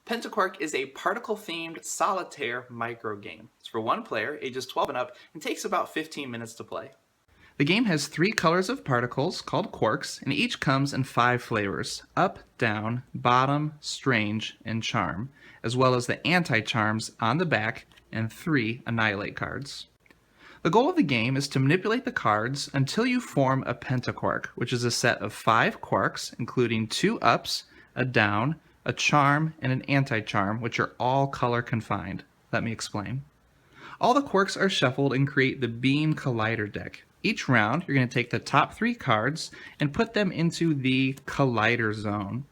Pentaquark is a particle-themed solitaire microgame. It's for one player, ages 12 and up, and takes about 15 minutes to play. The game has 3 colors of particles, called quarks, and each comes in 5 flavors: up, down, bottom, strange, and charm, as well as the anti-charms on the back and 3 annihilate cards. The goal of the game is to manipulate the cards until you form a pentaquark, which is a set of 5 quarks, including 2 ups, a down, a charm, and an anti-charm, which are all color confined. Let me explain. All the quarks are shuffled and create the Beam Collider deck. Each round, you're going to take the top 3 cards and put them into the Collider Zone.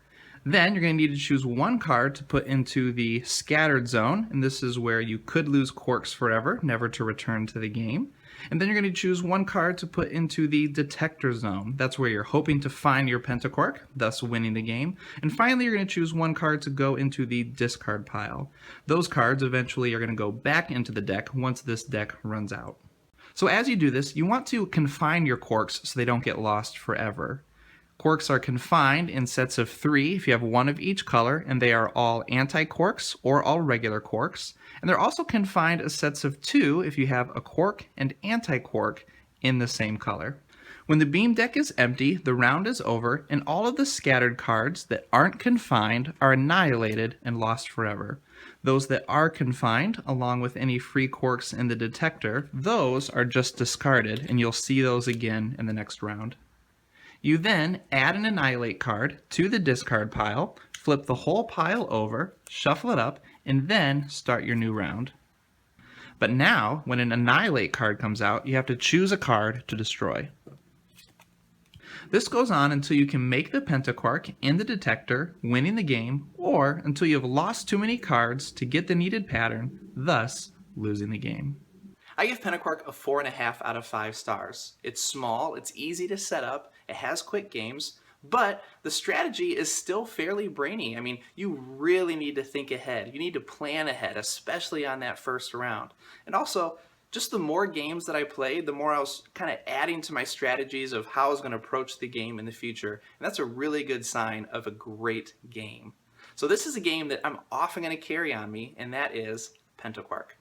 Then you're going to need to choose one card to put into the Scattered Zone, and this is where you could lose quarks forever, never to return to the game. And then you're going to choose one card to put into the Detector Zone. That's where you're hoping to find your Pentaquark, thus winning the game. And finally, you're going to choose one card to go into the discard pile. Those cards eventually are going to go back into the deck once this deck runs out. So as you do this, you want to confine your quarks so they don't get lost forever. Quarks are confined in sets of 3 if you have one of each color, and they are all anti-quarks or all regular quarks. And they're also confined as sets of 2 if you have a quark and anti-quark in the same color. When the beam deck is empty, the round is over, and all of the scattered cards that aren't confined are annihilated and lost forever. Those that are confined, along with any free quarks in the detector, those are just discarded, and you'll see those again in the next round. You then add an annihilate card to the discard pile, flip the whole pile over, shuffle it up, and then start your new round. But now, when an annihilate card comes out, you have to choose a card to destroy. This goes on until you can make the pentaquark in the detector, winning the game, or until you have lost too many cards to get the needed pattern, thus losing the game. I give Pentaquark a 4.5 out of 5 stars. It's small, it's easy to set up, it has quick games, but the strategy is still fairly brainy. I mean, you really need to think ahead. You need to plan ahead, especially on that first round. And also, just the more games that I played, the more I was kind of adding to my strategies of how I was going to approach the game in the future. And that's a really good sign of a great game. So this is a game that I'm often going to carry on me, and that is Pentaquark.